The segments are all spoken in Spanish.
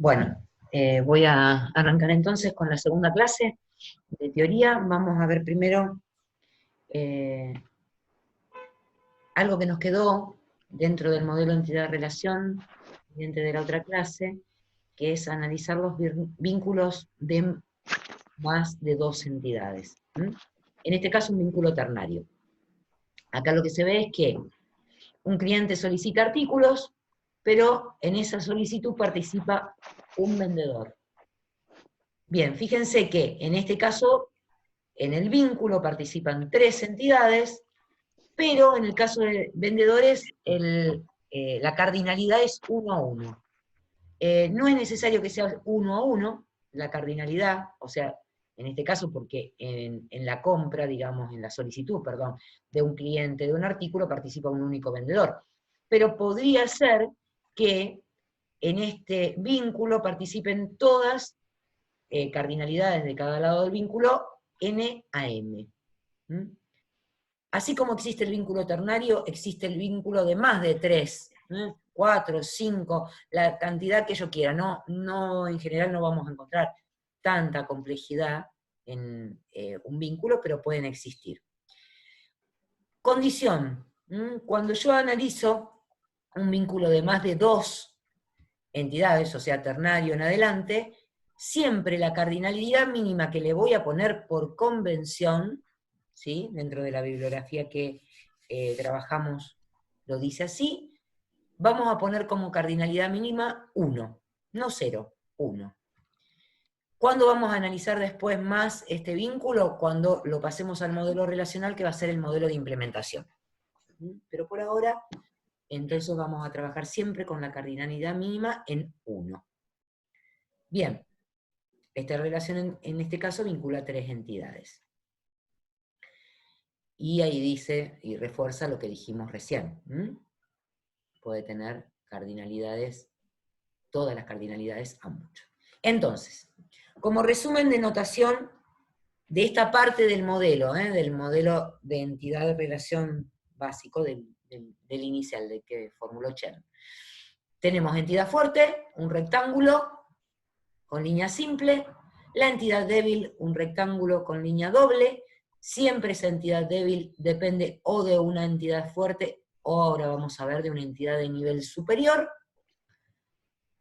Bueno, voy a arrancar entonces con la segunda clase de teoría. Vamos a ver primero eh, algo que nos quedó dentro del modelo entidad-relación, pendiente de la otra clase, que es analizar los vínculos de más de dos entidades. En este caso, un vínculo ternario. Acá lo que se ve es que un cliente solicita artículos, pero en esa solicitud participa un vendedor. Bien, fíjense que en este caso, en el vínculo participan tres entidades, pero en el caso de vendedores, la cardinalidad es 1 a 1. No es necesario que sea 1 a 1 la cardinalidad, o sea, en este caso porque en la compra, digamos, en la solicitud, perdón, de un cliente de un artículo participa un único vendedor. Pero podría ser que en este vínculo participen todas cardinalidades de cada lado del vínculo, n a m. Así como existe el vínculo ternario, existe el vínculo de más de 3, 4, 5, la cantidad que yo quiera. No, en general no vamos a encontrar tanta complejidad en un vínculo, pero pueden existir. Condición. Cuando yo analizo un vínculo de más de 2 entidades, o sea, ternario en adelante, siempre la cardinalidad mínima que le voy a poner por convención, ¿sí? Dentro de la bibliografía que trabajamos lo dice así, vamos a poner como cardinalidad mínima 1, no 0, 1. ¿Cuándo vamos a analizar después más este vínculo? Cuando lo pasemos al modelo relacional, que va a ser el modelo de implementación. Pero por ahora, entonces vamos a trabajar siempre con la cardinalidad mínima en 1. Bien, esta relación en este caso vincula 3 entidades. Y ahí dice y refuerza lo que dijimos recién. Puede tener cardinalidades, todas las cardinalidades a mucho. Entonces, como resumen de notación de esta parte del modelo de entidad de relación básico del inicial, del que formuló Chen. Tenemos entidad fuerte, un rectángulo con línea simple, la entidad débil, un rectángulo con línea doble. Siempre esa entidad débil depende o de una entidad fuerte, o ahora vamos a ver de una entidad de nivel superior.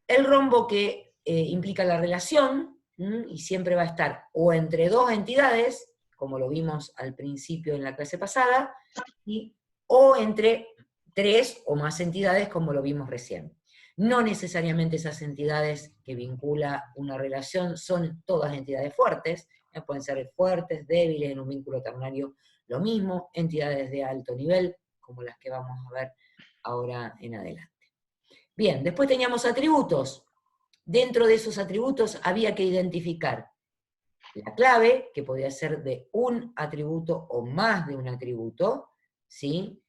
El rombo que implica la relación, y siempre va a estar o entre dos entidades, como lo vimos al principio en la clase pasada, o entre 3 o más entidades, como lo vimos recién. No necesariamente esas entidades que vincula una relación son todas entidades fuertes, pueden ser fuertes, débiles, en un vínculo ternario lo mismo, entidades de alto nivel, como las que vamos a ver ahora en adelante. Bien, después teníamos atributos. Dentro de esos atributos había que identificar la clave, que podía ser de un atributo o más de un atributo, ¿sí?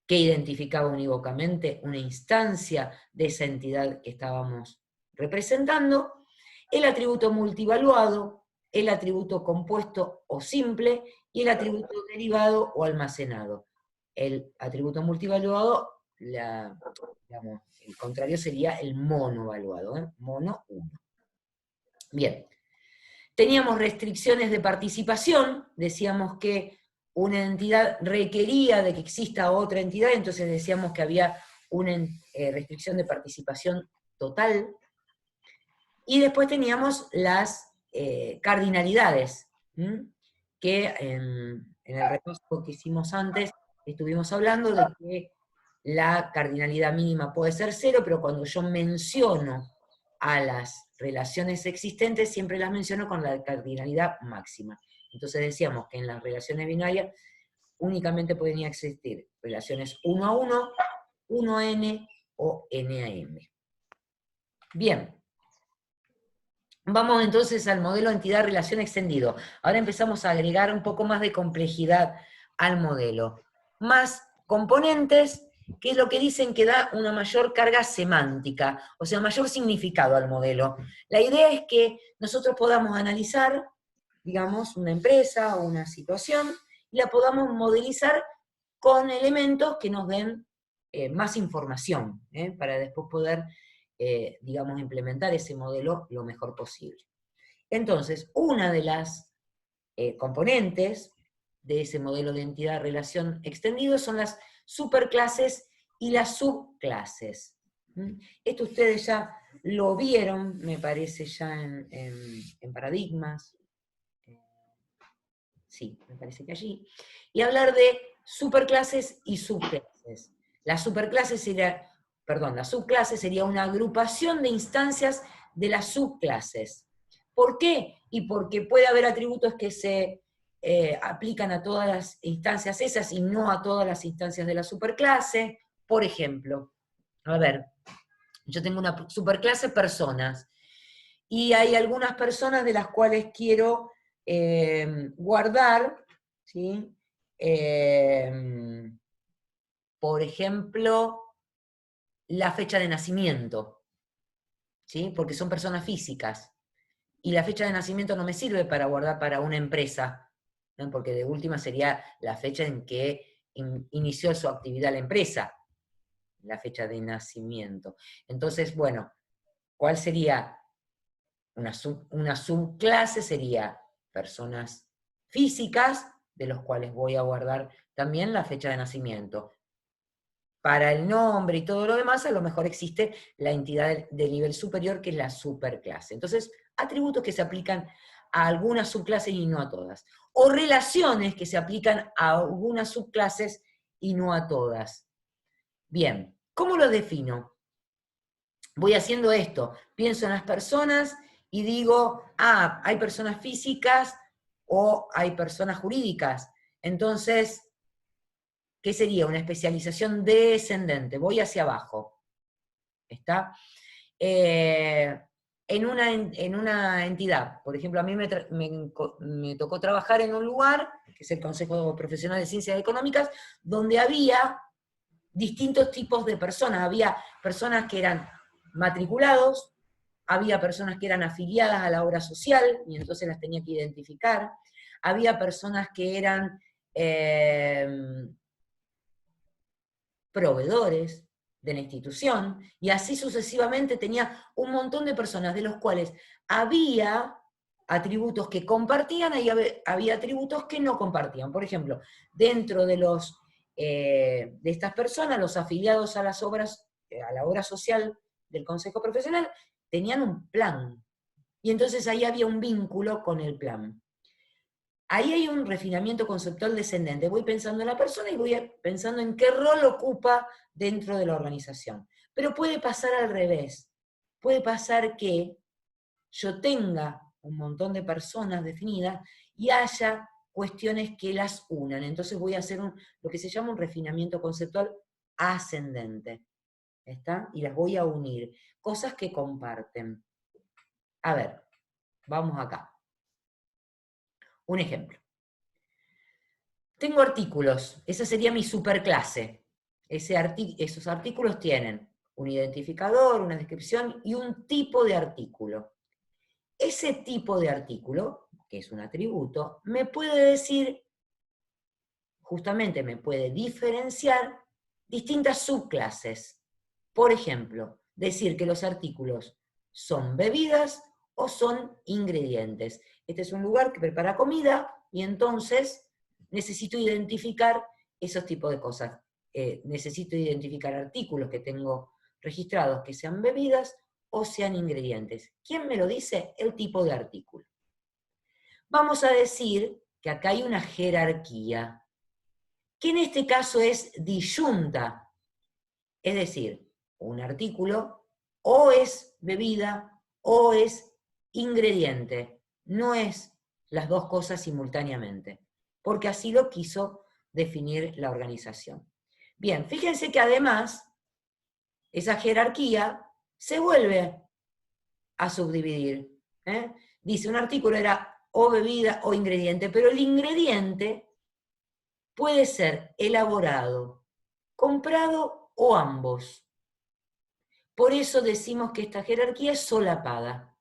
Que identificaba unívocamente una instancia de esa entidad que estábamos representando, el atributo multivaluado, el atributo compuesto o simple, y el atributo derivado o almacenado. El atributo multivaluado, digamos, el contrario sería el monovaluado, mono 1. Bien. Teníamos restricciones de participación, decíamos que una entidad requería de que exista otra entidad, entonces decíamos que había una restricción de participación total. Y después teníamos las cardinalidades, que en el repaso que hicimos antes estuvimos hablando de que la cardinalidad mínima puede ser 0, pero cuando yo menciono a las relaciones existentes, siempre las menciono con la cardinalidad máxima. Entonces decíamos que en las relaciones binarias únicamente podían existir relaciones 1 a 1, 1 a n o n a m. Bien. Vamos entonces al modelo entidad-relación extendido. Ahora empezamos a agregar un poco más de complejidad al modelo. Más componentes, que es lo que dicen que da una mayor carga semántica, o sea, mayor significado al modelo. La idea es que nosotros podamos analizar, digamos, una empresa o una situación, y la podamos modelizar con elementos que nos den más información, para después poder digamos, implementar ese modelo lo mejor posible. Entonces, una de las componentes de ese modelo de entidad-relación extendido son las superclases y las subclases. Esto ustedes ya lo vieron, me parece, ya en paradigmas. Sí, me parece que allí. Y hablar de superclases y subclases. La subclase sería una agrupación de instancias de las subclases. ¿Por qué? Y porque puede haber atributos que se aplican a todas las instancias esas y no a todas las instancias de la superclase. Por ejemplo, a ver, yo tengo una superclase personas, y hay algunas personas de las cuales quiero guardar, ¿sí? Por ejemplo, la fecha de nacimiento, ¿sí? Porque son personas físicas, y la fecha de nacimiento no me sirve para guardar para una empresa, ¿no? Porque de última sería la fecha en que inició su actividad la empresa, la fecha de nacimiento. Entonces, bueno, ¿cuál sería? Una subclase sería personas físicas, de los cuales voy a guardar también la fecha de nacimiento. Para el nombre y todo lo demás, a lo mejor existe la entidad de nivel superior, que es la superclase. Entonces, atributos que se aplican a algunas subclases y no a todas. O relaciones que se aplican a algunas subclases y no a todas. Bien, ¿cómo lo defino? Voy haciendo esto, pienso en las personas y digo, hay personas físicas o hay personas jurídicas. Entonces, ¿qué sería? Una especialización descendente, voy hacia abajo. ¿Está? En una entidad, por ejemplo, a mí me tocó trabajar en un lugar, que es el Consejo Profesional de Ciencias Económicas, donde había distintos tipos de personas. Había personas que eran matriculados, había personas que eran afiliadas a la obra social, y entonces las tenía que identificar, había personas que eran proveedores de la institución, y así sucesivamente tenía un montón de personas, de los cuales había atributos que compartían y había atributos que no compartían. Por ejemplo, dentro de de estas personas, los afiliados a las obras, a la obra social del Consejo Profesional, tenían un plan. Y entonces ahí había un vínculo con el plan. Ahí hay un refinamiento conceptual descendente. Voy pensando en la persona y voy pensando en qué rol ocupa dentro de la organización. Pero puede pasar al revés. Puede pasar que yo tenga un montón de personas definidas y haya cuestiones que las unan. Entonces voy a hacer lo que se llama un refinamiento conceptual ascendente. ¿Está? Y las voy a unir. Cosas que comparten. A ver, vamos acá. Un ejemplo. Tengo artículos, esa sería mi superclase. Esos artículos tienen un identificador, una descripción y un tipo de artículo. Ese tipo de artículo, que es un atributo, me puede decir, justamente me puede diferenciar distintas subclases. Por ejemplo, decir que los artículos son bebidas o son ingredientes. Este es un lugar que prepara comida y entonces necesito identificar esos tipos de cosas. Necesito identificar artículos que tengo registrados que sean bebidas o sean ingredientes. ¿Quién me lo dice? El tipo de artículo. Vamos a decir que acá hay una jerarquía, que en este caso es disyunta. Es decir, un artículo o es bebida o es ingrediente. No es las dos cosas simultáneamente, porque así lo quiso definir la organización. Bien, fíjense que además esa jerarquía se vuelve a subdividir. Dice, un artículo era o bebida o ingrediente, pero el ingrediente puede ser elaborado, comprado o ambos. Por eso decimos que esta jerarquía es solapada.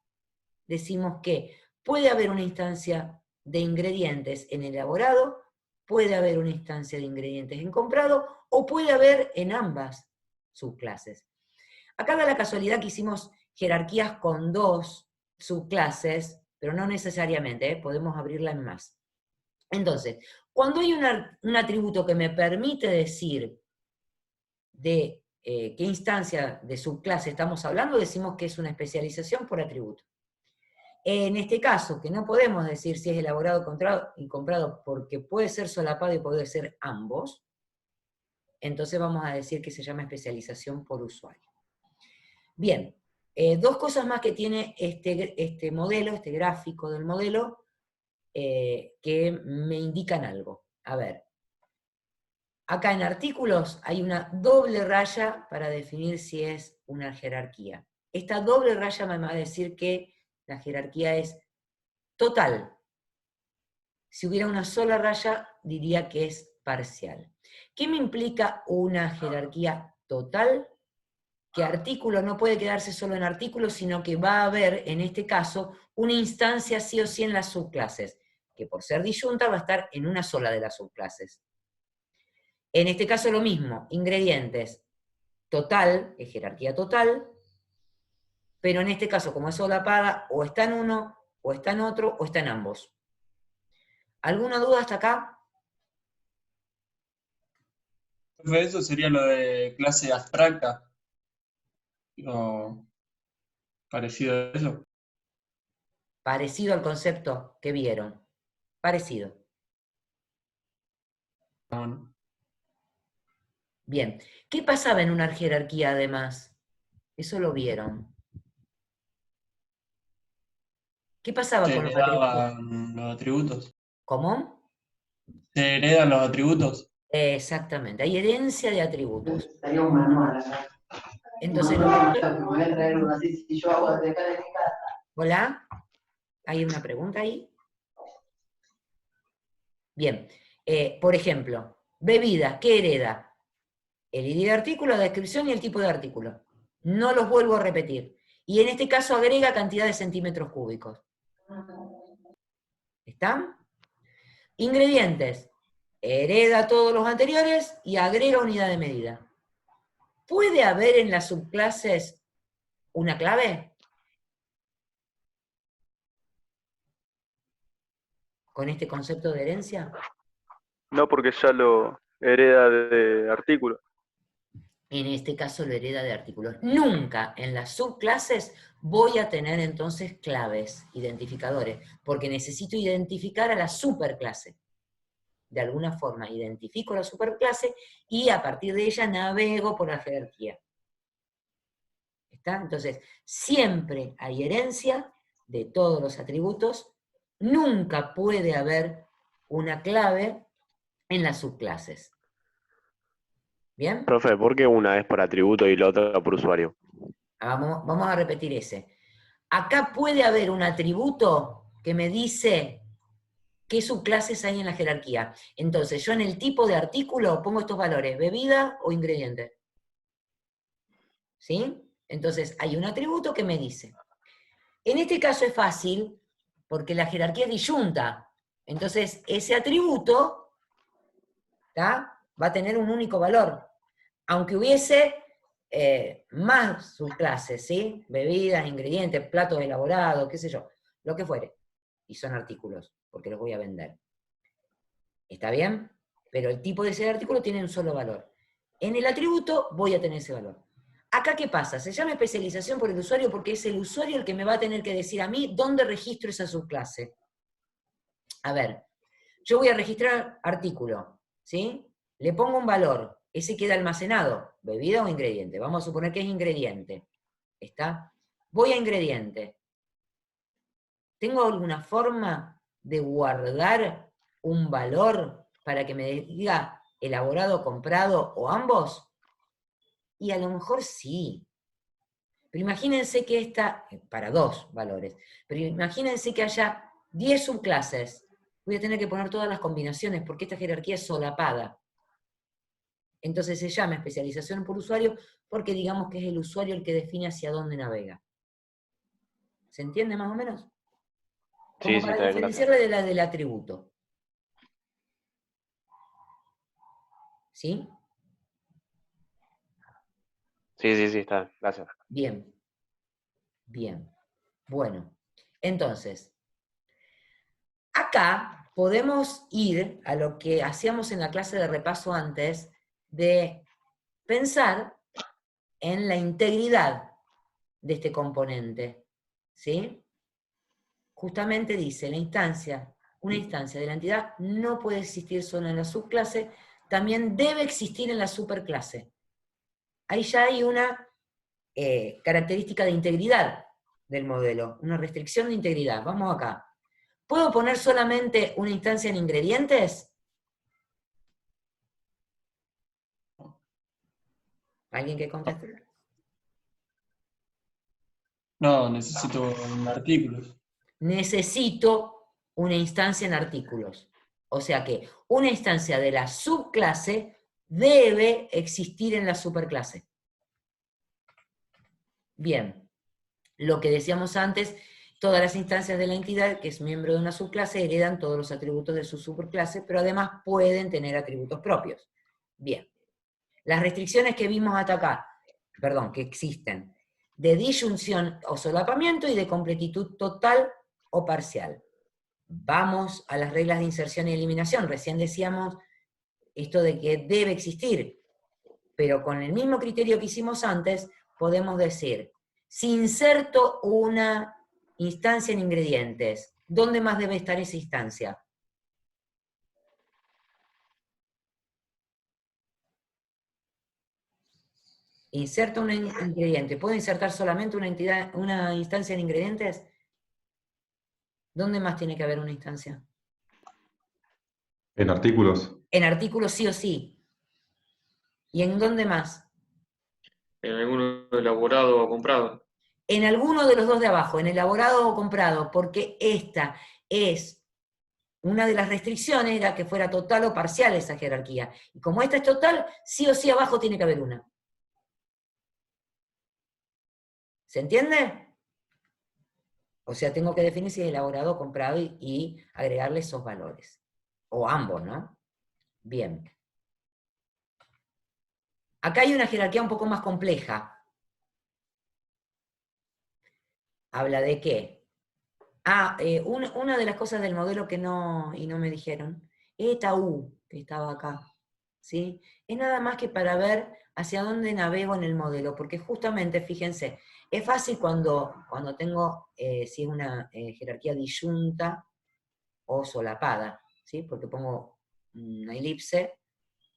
Decimos que puede haber una instancia de ingredientes en elaborado, puede haber una instancia de ingredientes en comprado, o puede haber en ambas subclases. Acá da la casualidad que hicimos jerarquías con 2 subclases, pero no necesariamente, podemos abrirla en más. Entonces, cuando hay un atributo que me permite decir de qué instancia de subclase estamos hablando, decimos que es una especialización por atributo. En este caso, que no podemos decir si es elaborado y comprado porque puede ser solapado y puede ser ambos, entonces vamos a decir que se llama especialización por usuario. Bien, 2 cosas más que tiene este modelo, este gráfico del modelo, que me indican algo. A ver, acá en artículos hay una doble raya para definir si es una jerarquía. Esta doble raya me va a decir que la jerarquía es total. Si hubiera una sola raya, diría que es parcial. ¿Qué me implica una jerarquía total? Que artículo no puede quedarse solo en artículos, sino que va a haber, en este caso, una instancia sí o sí en las subclases, que por ser disyunta va a estar en una sola de las subclases. En este caso lo mismo, ingredientes, total, es jerarquía total, pero en este caso, como es solapada, o está en uno, o está en otro, o está en ambos. ¿Alguna duda hasta acá? Eso sería lo de clase abstracta, o parecido a eso. Parecido al concepto que vieron. Parecido. Bueno, Bien. ¿Qué pasaba en una jerarquía además? Eso lo vieron. ¿Qué pasaba se con los atributos? heredaban los atributos. ¿Cómo? Se heredan los atributos. Exactamente, hay herencia de atributos. Estaría un manual acá. Entonces, Me voy a traer uno así si yo hago desde acá de mi casa. ¿hola? ¿Hay una pregunta ahí? Bien, por ejemplo, bebida, ¿qué hereda? El ID de artículo, la descripción y el tipo de artículo. No los vuelvo a repetir. Y en este caso agrega cantidad de centímetros cúbicos. ¿Están? Ingredientes. Hereda todos los anteriores y agrega unidad de medida. ¿Puede haber en las subclases una clave? Con este concepto de herencia. No, porque ya lo hereda de artículo. En este caso lo hereda de artículos. Nunca en las subclases voy a tener entonces claves, identificadores, porque necesito identificar a la superclase. De alguna forma identifico la superclase y a partir de ella navego por la jerarquía. ¿Está? Entonces, siempre hay herencia de todos los atributos, nunca puede haber una clave en las subclases. ¿Bien? Profe, ¿por qué una es por atributo y la otra por usuario? Vamos a repetir ese. Acá puede haber un atributo que me dice qué subclases hay en la jerarquía. Entonces, yo en el tipo de artículo pongo estos valores, bebida o ingrediente. ¿Sí? Entonces, hay un atributo que me dice. En este caso es fácil, porque la jerarquía es disyunta. Entonces, ese atributo, ¿tá?, va a tener un único valor. Aunque hubiese más subclases, ¿sí? Bebidas, ingredientes, platos elaborados, qué sé yo, lo que fuere. Y son artículos, porque los voy a vender. ¿Está bien? Pero el tipo de ese artículo tiene un solo valor. En el atributo voy a tener ese valor. Acá, ¿qué pasa? Se llama especialización por el usuario porque es el usuario el que me va a tener que decir a mí dónde registro esa subclase. A ver, yo voy a registrar artículo, ¿sí? Le pongo un valor, ese queda almacenado, bebida o ingrediente. Vamos a suponer que es ingrediente. ¿Está? Voy a ingrediente. ¿Tengo alguna forma de guardar un valor para que me diga elaborado, comprado o ambos? Y a lo mejor sí. Pero imagínense que para 2 valores, pero imagínense que haya 10 subclases. Voy a tener que poner todas las combinaciones porque esta jerarquía es solapada. Entonces se llama especialización por usuario porque digamos que es el usuario el que define hacia dónde navega. ¿Se entiende más o menos? Como Sí, sí, para está bien, gracias. diferenciarle de la del atributo. ¿Sí? Sí, está, gracias. Bien, bien. Bueno, entonces, acá podemos ir a lo que hacíamos en la clase de repaso antes, de pensar en la integridad de este componente, ¿sí? Justamente dice, una instancia de la entidad no puede existir solo en la subclase, también debe existir en la superclase. Ahí ya hay una característica de integridad del modelo, una restricción de integridad. Vamos acá. ¿Puedo poner solamente una instancia en ingredientes? ¿Alguien que conteste? No, necesito artículos. Necesito una instancia en artículos. O sea que una instancia de la subclase debe existir en la superclase. Bien, lo que decíamos antes, todas las instancias de la entidad que es miembro de una subclase heredan todos los atributos de su superclase, pero además pueden tener atributos propios. Bien, las restricciones que vimos hasta acá, que existen, de disyunción o solapamiento y de completitud total o parcial. Vamos a las reglas de inserción y eliminación. Recién decíamos esto de que debe existir, pero con el mismo criterio que hicimos antes, podemos decir, si inserto una instancia en ingredientes, ¿dónde más debe estar esa instancia? Inserto un ingrediente. ¿Puedo insertar solamente una instancia en ingredientes? ¿Dónde más tiene que haber una instancia? En artículos. En artículos sí o sí. ¿Y en dónde más? En alguno elaborado o comprado. En alguno de los dos de abajo, en elaborado o comprado, porque esta es una de las restricciones, era que fuera total o parcial esa jerarquía. Y como esta es total, sí o sí abajo tiene que haber una. ¿Se entiende? O sea, tengo que definir si es elaborado o comprado y agregarle esos valores. O ambos, ¿no? Bien. Acá hay una jerarquía un poco más compleja. ¿Habla de qué? Una de las cosas del modelo que no me dijeron, esta U que estaba acá, ¿sí? Es nada más que para ver hacia dónde navego en el modelo, porque justamente, fíjense, es fácil cuando tengo, si es una jerarquía disyunta o solapada, ¿sí? Porque pongo una elipse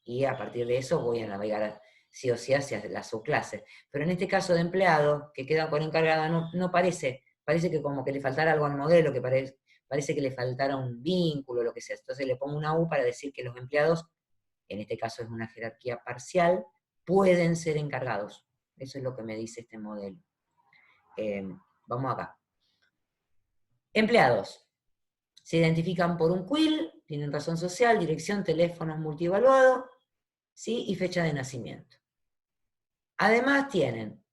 y a partir de eso voy a navegar sí o sí hacia la subclase. Pero en este caso de empleado, que queda con encargada, no parece que como que le faltara algo al modelo, que parece que le faltara un vínculo, lo que sea. Entonces le pongo una U para decir que los empleados, en este caso es una jerarquía parcial, pueden ser encargados. Eso es lo que me dice este modelo. Vamos acá. Empleados. Se identifican por un quill, tienen razón social, dirección, teléfono multievaluado, ¿sí? Y fecha de nacimiento. Además tienen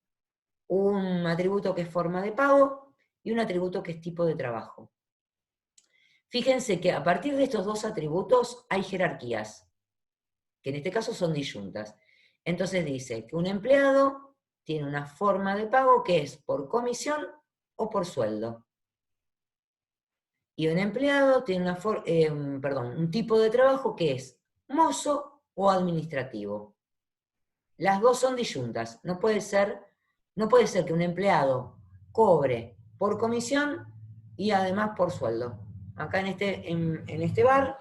un atributo que es forma de pago y un atributo que es tipo de trabajo. Fíjense que a partir de estos dos atributos hay jerarquías, que en este caso son disyuntas. Entonces dice que un empleado tiene una forma de pago que es por comisión o por sueldo. Y un empleado tiene un tipo de trabajo que es mozo o administrativo. Las dos son disyuntas. No puede ser que un empleado cobre por comisión y además por sueldo. Acá en este bar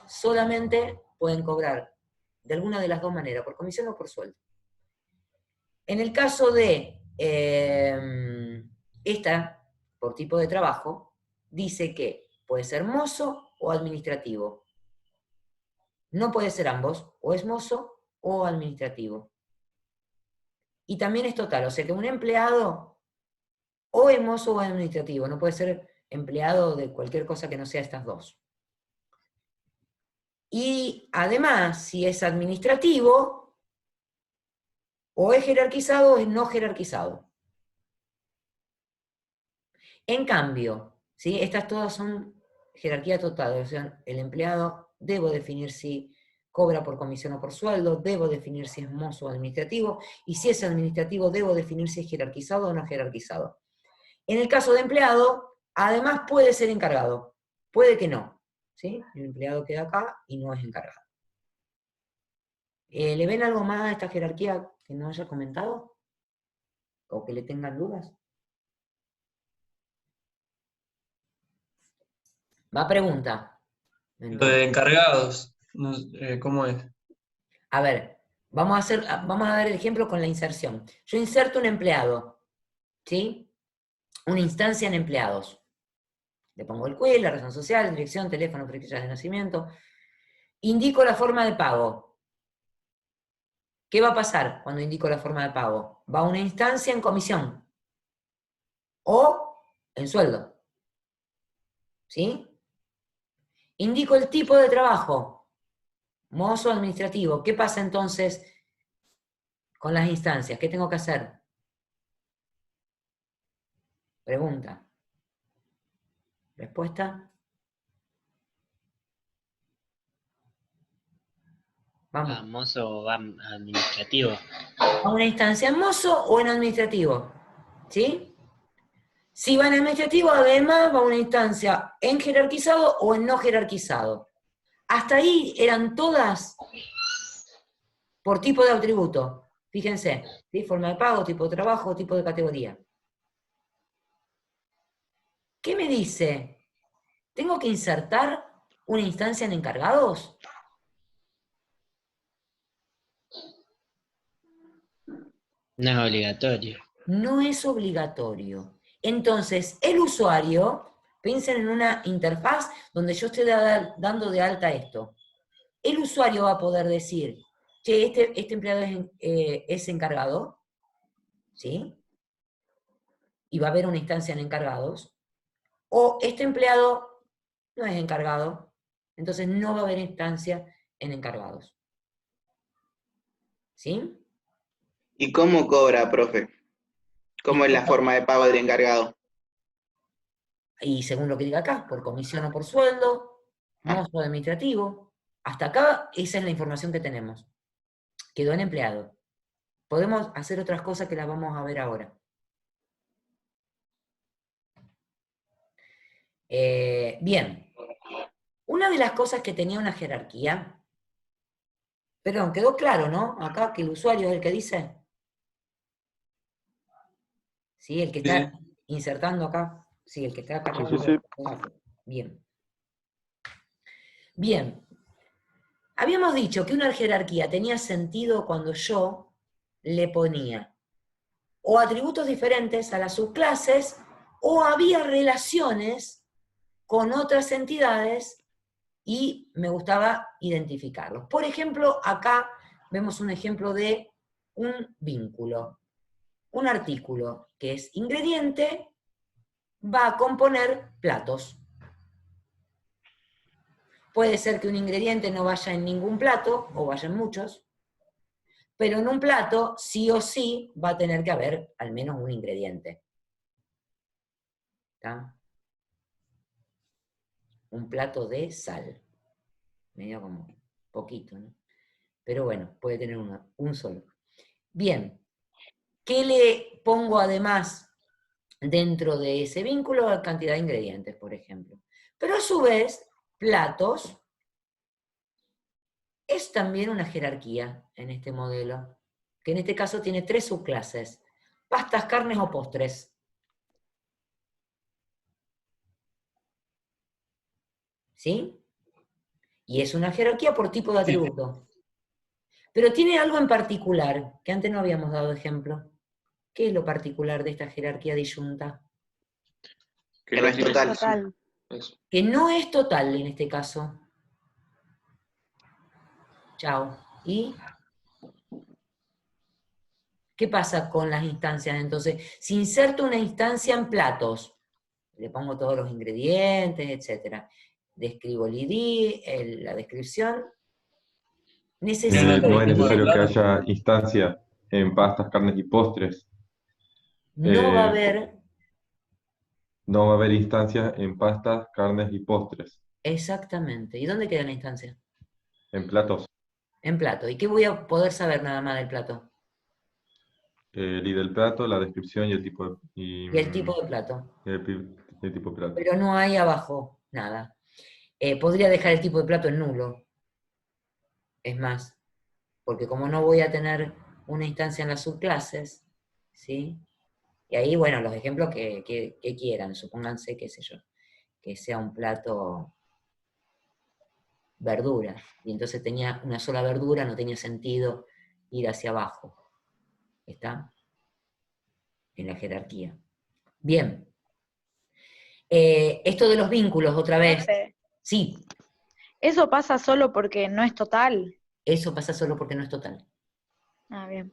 solamente pueden cobrar de alguna de las dos maneras, por comisión o por sueldo. En el caso de esta, por tipo de trabajo, dice que puede ser mozo o administrativo. No puede ser ambos, o es mozo o administrativo. Y también es total, o sea que un empleado o es mozo o administrativo, no puede ser empleado de cualquier cosa que no sea estas dos. Y además, si es administrativo, o es jerarquizado o es no jerarquizado. En cambio, ¿sí? Estas todas son jerarquía total, o sea, el empleado debo definir si cobra por comisión o por sueldo, debo definir si es mozo o administrativo, y si es administrativo debo definir si es jerarquizado o no jerarquizado. En el caso de empleado, además puede ser encargado, puede que no, ¿sí? El empleado queda acá y no es encargado. ¿Le ven algo más a esta jerarquía que no haya comentado? ¿O que le tengan dudas? Va pregunta. Lo de encargados, no, ¿cómo es? A ver, vamos a dar el ejemplo con la inserción. Yo inserto un empleado, ¿sí? Una instancia en empleados. Le pongo el CUI, la razón social, dirección, teléfono, fecha de nacimiento. Indico la forma de pago. ¿Qué va a pasar cuando indico la forma de pago? Va a una instancia en comisión o en sueldo. ¿Sí? Indico el tipo de trabajo. Mozo administrativo. ¿Qué pasa entonces con las instancias? ¿Qué tengo que hacer? Pregunta. ¿Respuesta? Vamos. Mozo va administrativo. ¿A una instancia en mozo o en administrativo? ¿Sí? Si va en administrativo, además va a una instancia en jerarquizado o en no jerarquizado. Hasta ahí eran todas por tipo de atributo. Fíjense, ¿sí? Forma de pago, tipo de trabajo, tipo de categoría. ¿Qué me dice? ¿Tengo que insertar una instancia en encargados? No es obligatorio. No es obligatorio. Entonces, el usuario, piensen en una interfaz donde yo esté dando de alta esto. El usuario va a poder decir, che, este empleado es encargado, ¿sí? Y va a haber una instancia en encargados. O este empleado no es encargado, entonces no va a haber instancia en encargados. ¿Sí? ¿Y cómo cobra, profe? ¿Cómo es la forma de pago del encargado? Y según lo que diga acá, por comisión o por sueldo, mozo administrativo. Hasta acá, esa es la información que tenemos. Quedó en empleado. Podemos hacer otras cosas que las vamos a ver ahora. Bien. Una de las cosas que tenía una jerarquía, perdón, quedó claro, ¿no? Acá que el usuario es el que dice. ¿Sí? El que está insertando acá. Sí, el que está acá. Sí. Bien. Bien. Habíamos dicho que una jerarquía tenía sentido cuando yo le ponía o atributos diferentes a las subclases o había relaciones con otras entidades y me gustaba identificarlos. Por ejemplo, acá vemos un ejemplo de un vínculo. Un artículo que es ingrediente va a componer platos. Puede ser que un ingrediente no vaya en ningún plato, o vaya en muchos, pero en un plato sí o sí va a tener que haber al menos un ingrediente. ¿Está? Un plato de sal. Medio como poquito, ¿no? Pero bueno, puede tener un solo. Bien. ¿Qué le pongo además dentro de ese vínculo? La cantidad de ingredientes, por ejemplo. Pero a su vez, platos es también una jerarquía en este modelo, que en este caso tiene 3 subclases: pastas, carnes o postres. ¿Sí? Y es una jerarquía por tipo de atributo. Pero tiene algo en particular, que antes no habíamos dado ejemplo. ¿Qué es lo particular de esta jerarquía disyunta? Que no es total. Eso. Que no es total en este caso. Chao. ¿Y qué pasa con las instancias? Entonces, si inserto una instancia en platos, le pongo todos los ingredientes, etc. Describo el ID, la descripción. Necesito No es necesario Claro. que haya instancia en pastas, carnes y postres. No va a haber, No va a haber instancias en pastas, carnes y postres. exactamente. ¿Y dónde queda la instancia? En platos. En plato. ¿Y qué voy a poder saber nada más del plato? El y del plato, la descripción y el tipo Y el tipo de plato. el tipo de plato. Pero no hay abajo nada. Podría dejar el tipo de plato en nulo. Es más, porque como no voy a tener una instancia en las subclases, ¿sí? Y ahí, bueno, los ejemplos que quieran, supónganse, qué sé yo, que sea un plato verdura, y entonces tenía una sola verdura, no tenía sentido ir hacia abajo. ¿Está? En la jerarquía. Bien. Esto de los vínculos, otra vez. Profe, Sí, ¿eso pasa solo porque no es total? eso pasa solo porque no es total. Ah, bien.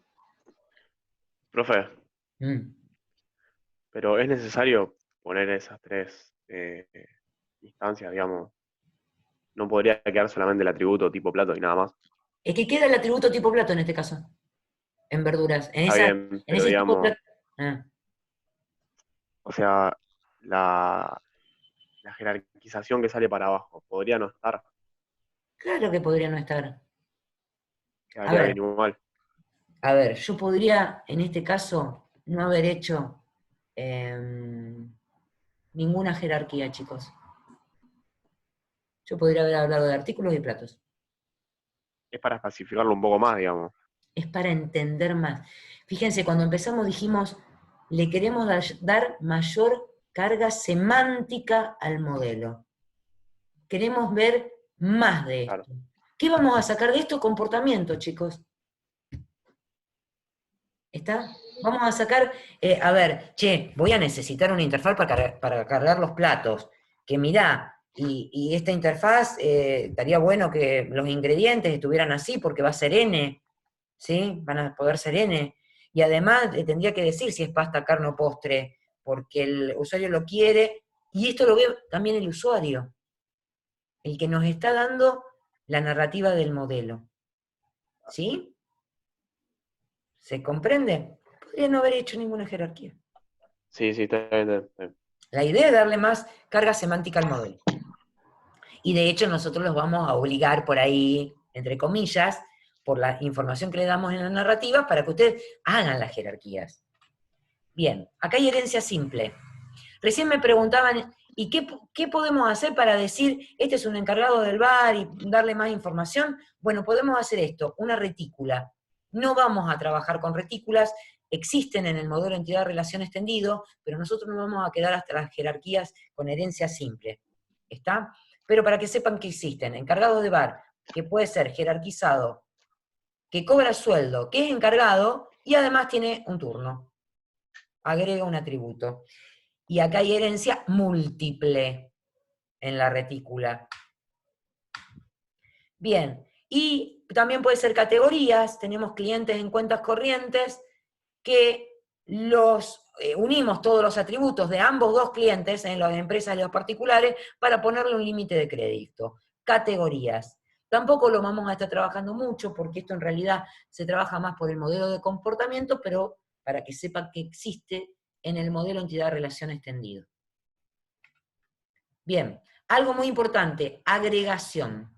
Profe, Mm. pero es necesario poner esas tres instancias, digamos. No podría quedar solamente el atributo tipo plato y nada más. Es que queda el atributo tipo plato en este caso. En verduras. Está bien, En pero ese tipo de digamos, plato. Ah, o sea, la jerarquización que sale para abajo, podría no estar, claro que podría no estar. quedaría bien igual. A ver, yo podría, en este caso, no haber hecho ninguna jerarquía, chicos. Yo podría haber hablado de artículos y platos. Es para especificarlo un poco más, digamos. Es para entender más. Fíjense, cuando empezamos dijimos, le queremos dar mayor carga semántica al modelo. Queremos ver más de esto. Claro. ¿Qué vamos a sacar de esto? Comportamiento, chicos. ¿Está? Vamos a sacar, a ver, che, voy a necesitar una interfaz para cargar los platos. Que mirá, y esta interfaz, estaría bueno que los ingredientes estuvieran así porque va a ser N. ¿Sí? Van a poder ser N. Y además tendría que decir si es pasta, carne o postre, porque el usuario lo quiere, y esto lo ve también el usuario, el que nos está dando la narrativa del modelo. ¿Sí? ¿Se comprende? Podría no haber hecho ninguna jerarquía. Sí, está bien, está bien. La idea es darle más carga semántica al modelo. Y de hecho nosotros los vamos a obligar por ahí, entre comillas, por la información que le damos en la narrativa, para que ustedes hagan las jerarquías. Bien, acá hay herencia simple. Recién me preguntaban, ¿y qué podemos hacer para decir, este es un encargado del bar y darle más información? Bueno, podemos hacer esto, una retícula. No vamos a trabajar con retículas, existen en el modelo entidad-relación extendido, pero nosotros nos vamos a quedar hasta las jerarquías con herencia simple. ¿Está? Pero para que sepan que existen, encargado de bar, que puede ser jerarquizado, que cobra sueldo, que es encargado, y además tiene un turno. Agrega un atributo. Y acá hay herencia múltiple en la retícula. Bien, y también puede ser categorías, tenemos clientes en cuentas corrientes que los unimos todos los atributos de ambos dos clientes, en las empresas y los particulares, para ponerle un límite de crédito. Categorías. Tampoco lo vamos a estar trabajando mucho, porque esto en realidad se trabaja más por el modelo de comportamiento, pero para que sepan que existe en el modelo entidad-relación extendido. Bien, algo muy importante, agregación.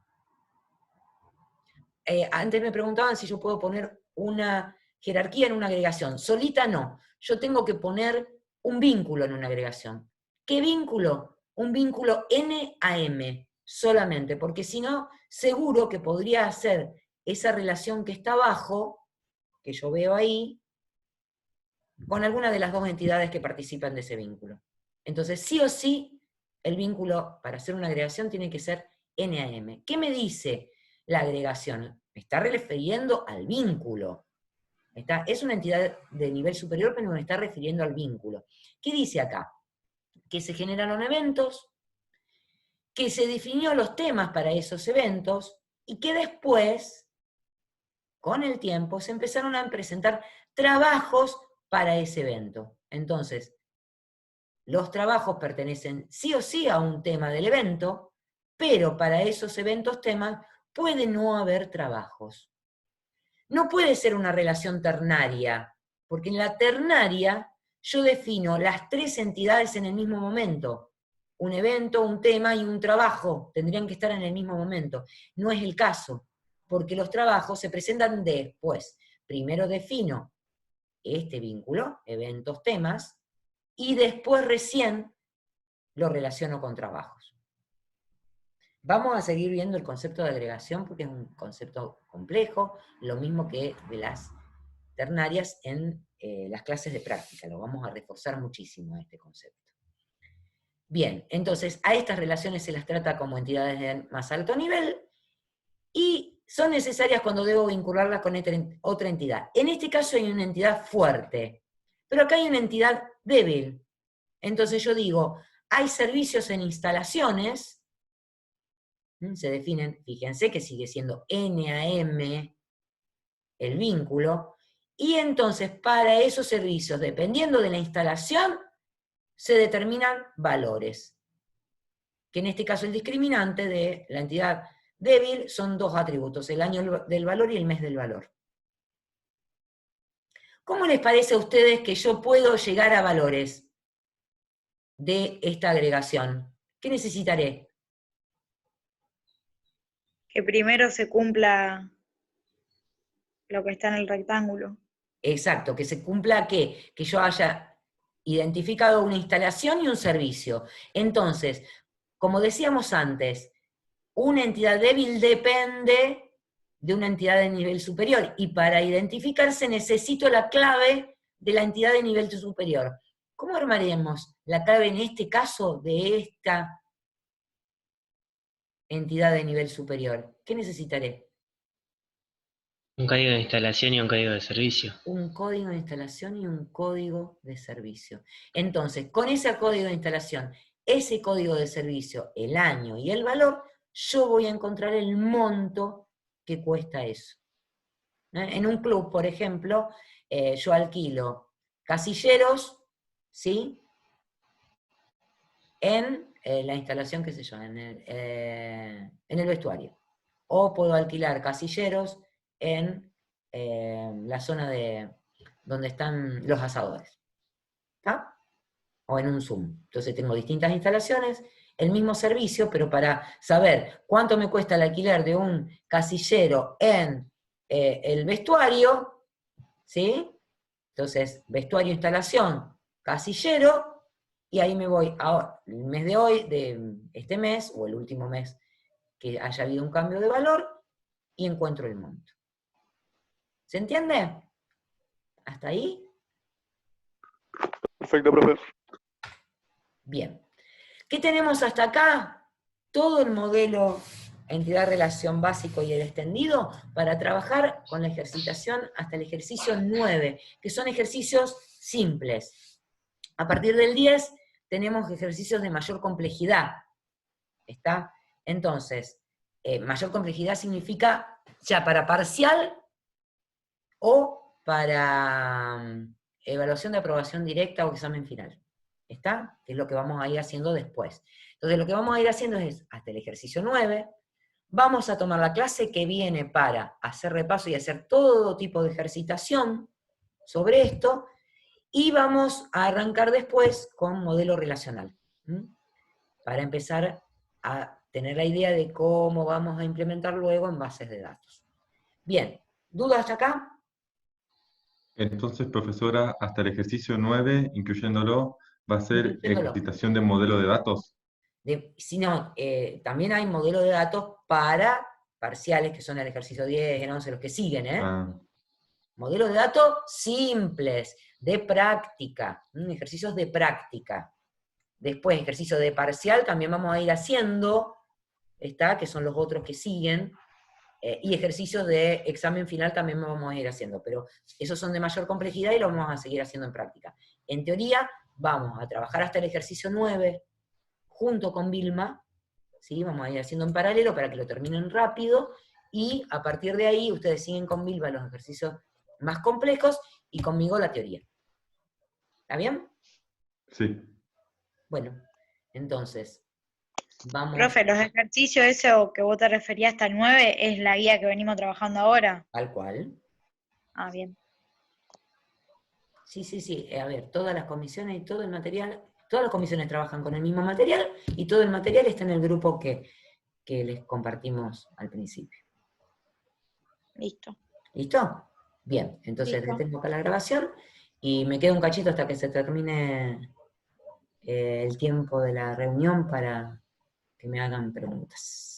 Antes me preguntaban si yo puedo poner una jerarquía en una agregación. Solita no, yo tengo que poner un vínculo en una agregación. ¿Qué vínculo? Un vínculo N a M solamente, porque si no, seguro que podría hacer esa relación que está abajo, que yo veo ahí, con alguna de las dos entidades que participan de ese vínculo. Entonces, sí o sí, el vínculo para hacer una agregación tiene que ser N a M. ¿Qué me dice la agregación? Me está refiriendo al vínculo. Es una entidad de nivel superior, pero me está refiriendo al vínculo. ¿Qué dice acá? Que se generaron eventos, que se definió los temas para esos eventos, y que después, con el tiempo, se empezaron a presentar trabajos para ese evento. Entonces, los trabajos pertenecen sí o sí a un tema del evento, pero para esos eventos temas puede no haber trabajos. No puede ser una relación ternaria, porque en la ternaria yo defino las tres entidades en el mismo momento. Un evento, un tema y un trabajo tendrían que estar en el mismo momento. No es el caso, porque los trabajos se presentan después. Primero defino este vínculo, eventos, temas, y después recién lo relaciono con trabajos. Vamos a seguir viendo el concepto de agregación porque es un concepto complejo, lo mismo que de las ternarias en las clases de práctica, lo vamos a reforzar muchísimo este concepto. Bien, entonces a estas relaciones se las trata como entidades de más alto nivel, y son necesarias cuando debo vincularlas con otra entidad. En este caso hay una entidad fuerte, pero acá hay una entidad débil. Entonces yo digo, hay servicios en instalaciones, se definen, fíjense que sigue siendo NAM el vínculo, y entonces para esos servicios, dependiendo de la instalación, se determinan valores, que en este caso el discriminante de la entidad débil son dos atributos, el año del valor y el mes del valor. ¿Cómo les parece a ustedes que yo puedo llegar a valores de esta agregación? ¿Qué necesitaré? Que primero se cumpla lo que está en el rectángulo. Exacto, que se cumpla ¿qué? Que yo haya identificado una instalación y un servicio. Entonces, como decíamos antes, una entidad débil depende de una entidad de nivel superior, y para identificarse necesito la clave de la entidad de nivel superior. ¿Cómo armaremos la clave en este caso de esta entidad de nivel superior? ¿Qué necesitaré? Un código de instalación y un código de servicio. Un código de instalación y un código de servicio. Entonces, con ese código de instalación, ese código de servicio, el año y el valor, yo voy a encontrar el monto que cuesta eso. En un club, por ejemplo, yo alquilo casilleros, ¿sí? En la instalación, qué sé yo, en el vestuario. O puedo alquilar casilleros en la zona de donde están los asadores. ¿Está? O en un Zoom. Entonces tengo distintas instalaciones, el mismo servicio, pero para saber cuánto me cuesta el alquiler de un casillero en el vestuario, ¿sí? Entonces, vestuario, instalación, casillero, y ahí me voy a el mes de hoy, de este mes, o el último mes que haya habido un cambio de valor, y encuentro el monto. ¿Se entiende? ¿Hasta ahí? Perfecto, profe. Bien. ¿Qué tenemos hasta acá? Todo el modelo entidad-relación básico y el extendido para trabajar con la ejercitación hasta el ejercicio 9, que son ejercicios simples. A partir del 10 tenemos ejercicios de mayor complejidad. ¿Está? Entonces, mayor complejidad significa ya para parcial o para evaluación de aprobación directa o examen final. ¿Está? Que es lo que vamos a ir haciendo después. Entonces lo que vamos a ir haciendo es, hasta el ejercicio 9, vamos a tomar la clase que viene para hacer repaso y hacer todo tipo de ejercitación sobre esto, y vamos a arrancar después con modelo relacional, para empezar a tener la idea de cómo vamos a implementar luego en bases de datos. Bien, ¿dudas hasta acá? Entonces, profesora, hasta el ejercicio 9, incluyéndolo, va a ser Incluyéndolo. ejercitación de modelo de datos. Si no, también hay modelo de datos para parciales, que son el ejercicio 10, el 11, los que siguen, Ah, Modelos de datos simples, de práctica, ejercicios de práctica. Después, ejercicio de parcial también vamos a ir haciendo, que son los otros que siguen, y ejercicios de examen final también vamos a ir haciendo, pero esos son de mayor complejidad y los vamos a seguir haciendo en práctica. En teoría, vamos a trabajar hasta el ejercicio 9, junto con Vilma, ¿sí? Vamos a ir haciendo en paralelo para que lo terminen rápido, y a partir de ahí ustedes siguen con Vilma los ejercicios más complejos, y conmigo la teoría. ¿Está bien? sí. Bueno, entonces, vamos... Profe, los ejercicios ese o que vos te referías hasta el 9 es la guía que venimos trabajando ahora. Tal cual. Ah, bien. Sí. A ver, todas las comisiones y todo el material, todas las comisiones trabajan con el mismo material, y todo el material está en el grupo que les compartimos al principio. Listo. ¿Listo? Bien, entonces Listo. detengo acá la grabación y me queda un cachito hasta que se termine el tiempo de la reunión para que me hagan preguntas.